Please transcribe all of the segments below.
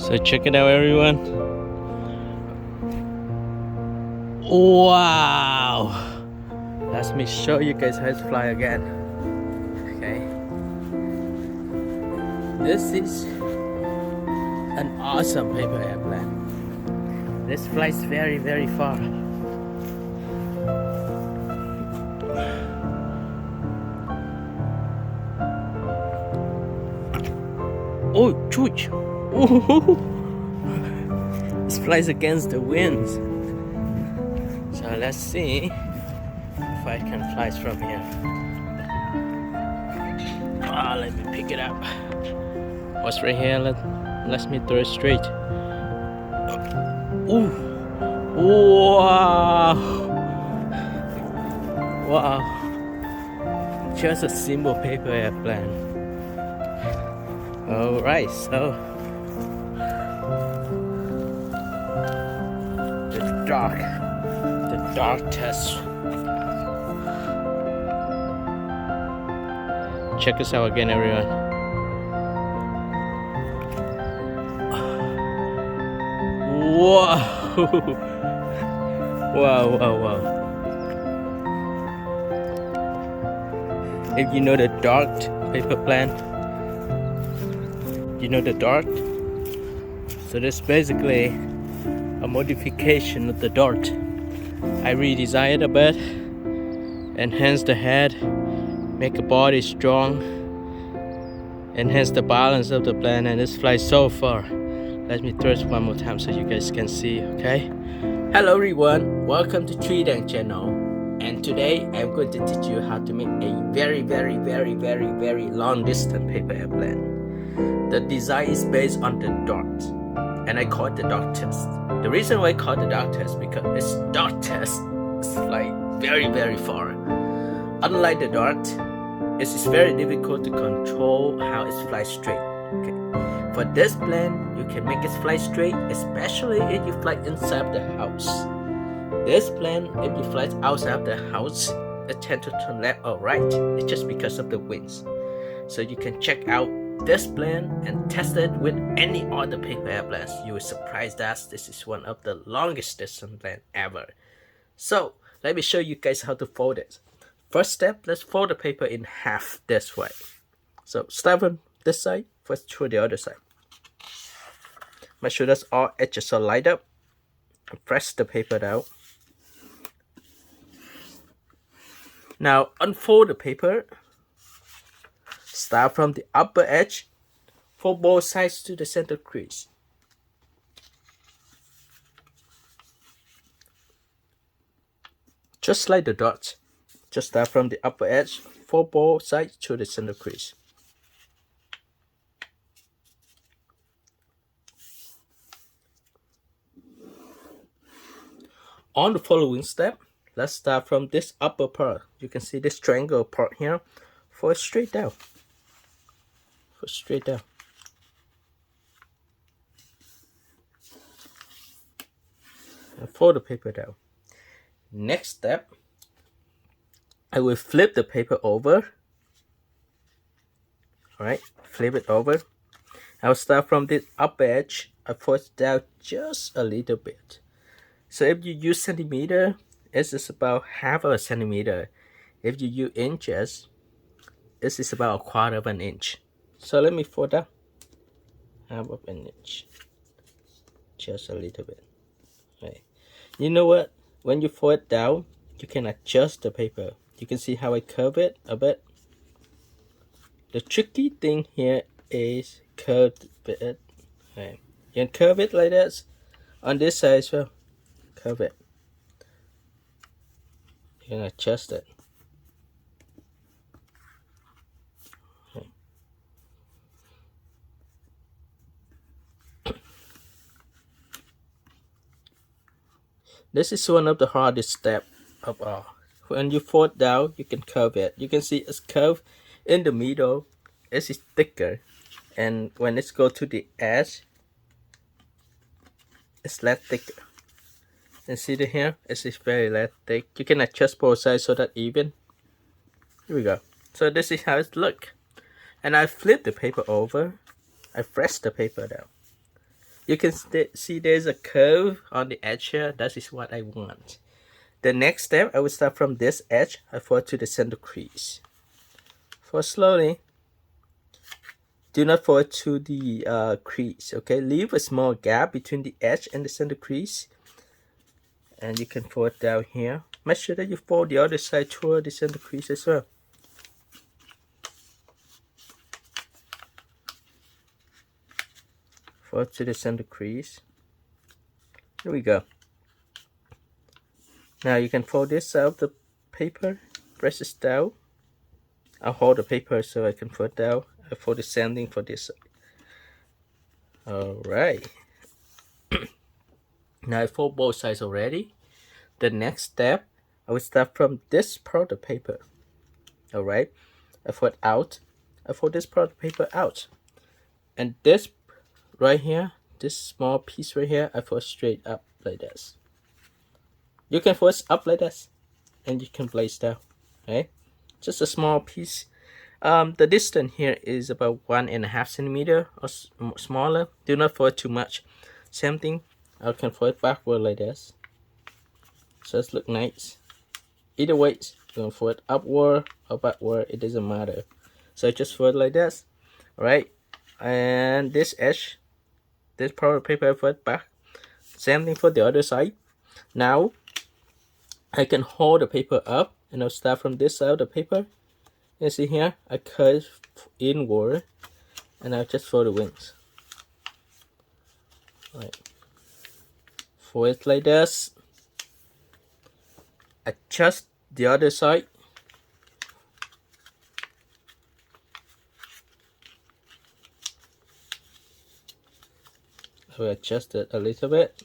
So check it out, everyone. Wow! Let me show you guys how to fly again. Okay. This is an awesome paper airplane. This flies very, very far. Oh, chooch! This flies against the winds. So let's see if I can fly from here. Let me pick it up. What's right here? Let me throw it straight. Ooh! Wow! Wow! Just a simple paper airplane. Alright, so the Dartest. Check this out again, everyone. Wow! Wow! If you know the Dart paper plane, you know the Dart. So this is basically a modification of the Dart. I redesigned it a bit, enhance the head, make the body strong, enhance the balance of the plane, and this flies so far. Let me throw it one more time so you guys can see, okay? Hello everyone, welcome to TriKdanG channel. And today I'm going to teach you how to make a very long distance paper airplane. The design is based on the Dart, and I call it the Dartest. The reason why I call it the Dartest because it's Dartest. It's like very far. Unlike the Dart, it is very difficult to control how it flies straight. Okay. For this plane, you can make it fly straight, especially if you fly inside the house. This plane, if you fly outside the house, it tends to turn left or right. It's just because of the winds. So you can check out this plane and test it with any other paper airplanes. You will surprise that this is one of the longest distance plane ever. So let me show you guys how to fold it. First step, let's fold the paper in half this way. So start from this side, first to the other side. Make sure that all edges are lined up. And press the paper down. Now unfold the paper. Start from the upper edge, fold both sides to the center crease. Just like the Dart, just start from the upper edge, fold both sides to the center crease. On the following step, let's start from this upper part. You can see this triangle part here, fold straight down. Straight down. And fold the paper down. Next step, I will flip the paper over. Alright, flip it over. I'll start from this upper edge. I fold it down just a little bit. So if you use centimeter, it is about half of a centimeter. If you use inches, this is about a quarter of an inch. So let me fold down half of an inch, just a little bit. Right. You know what? When you fold it down, you can adjust the paper. You can see how I curve it a bit. The tricky thing here is curve it. Right. You can curve it like this on this side as well. Curve it. You can adjust it. This is one of the hardest steps of all. When you fold down, you can curve it. You can see it's curved in the middle. It is thicker, and when it's go to the edge, it's less thicker. And see the here, it is very less thick. You can adjust both sides so that even. Here we go. So this is how it looks. And I flip the paper over. I press the paper down. You can see there's a curve on the edge here. That is what I want. The next step, I will start from this edge. I fall to the center crease. Fall slowly. Do not fall to the crease, okay? Leave a small gap between the edge and the center crease. And you can fold down here. Make sure that you fold the other side toward the center crease as well. Fold to the center crease. Here we go. Now you can fold this out of the paper. Press it down. I'll hold the paper so I can fold down. I fold the same thing for this side. Alright. Now I fold both sides already. The next step, I will start from this part of the paper. Alright. I fold out. I fold this part of the paper out. And this right here, this small piece right here, I fold straight up like this. You can fold up like this, and you can place down. Okay, just a small piece. The distance here is about 1.5 centimeter or smaller. Do not fold too much. Same thing, I can fold backward like this. So it looks nice. Either way, you can fold upward or backward. It doesn't matter. So just fold like this. Alright, and this edge, this part of paper I fold back. Same thing for the other side. Now I can hold the paper up, and I'll start from this side of the paper. You see here, I curve inward, and I'll just fold the wings. Right. Fold it like this. Adjust the other side. So adjust it a little bit.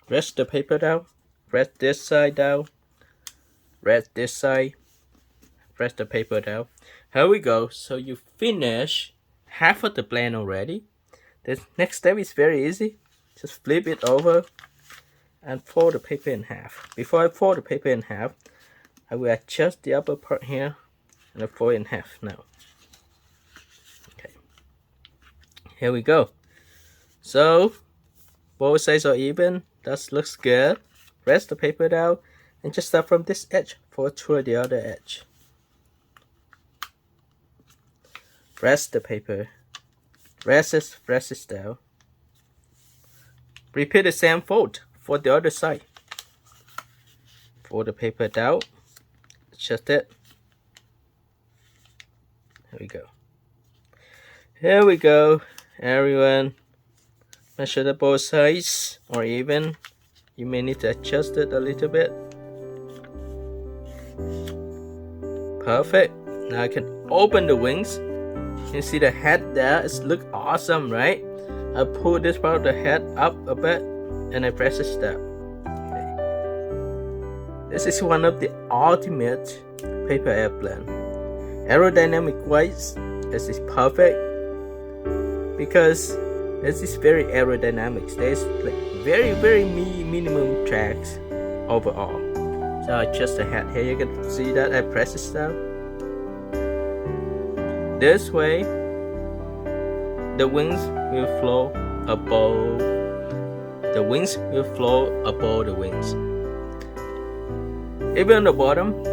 Rest the paper down. Press this side down. Press this side. Press the paper down. Here we go. So you finish half of the plan already. The next step is very easy. Just flip it over and fold the paper in half. Before I fold the paper in half, I will adjust the upper part here and I fold it in half now. Okay. Here we go. So both sides are even. That looks good. Rest the paper down and just start from this edge, fold toward the other edge. Rest the paper. Press it down. Repeat the same fold for the other side. Fold the paper down. Adjust it. Here we go. Here we go, everyone. Make sure that both sides are even. You may need to adjust it a little bit. Perfect. Now I can open the wings. You see the head there? It looks awesome, right? I pull this part of the head up a bit and I press it down. Okay. This is one of the ultimate paper airplane. Aerodynamic wise, this is perfect because this is very aerodynamics. There's like very minimum tracks overall. So I adjust the head here. You can see that I press it down. This way, the wings will flow above. The wings will flow above the wings. Even on the bottom,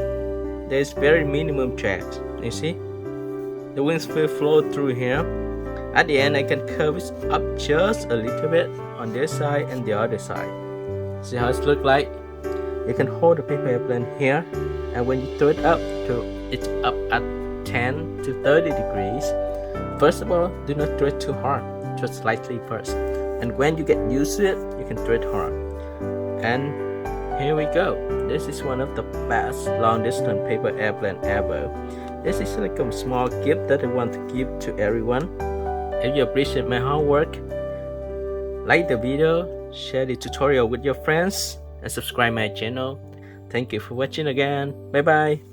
there's very minimum tracks. You see, the wings will flow through here. At the end, I can curve it up just a little bit on this side and the other side. See how it looks like? You can hold the paper airplane here, and when you throw it up, it's up at 10 to 30 degrees. First of all, do not throw it too hard, just slightly first. And when you get used to it, you can throw it hard. And here we go. This is one of the best long distance paper airplane ever. This is like a small gift that I want to give to everyone. If you appreciate my hard work, like the video, share the tutorial with your friends, and subscribe my channel. Thank you for watching again. Bye bye.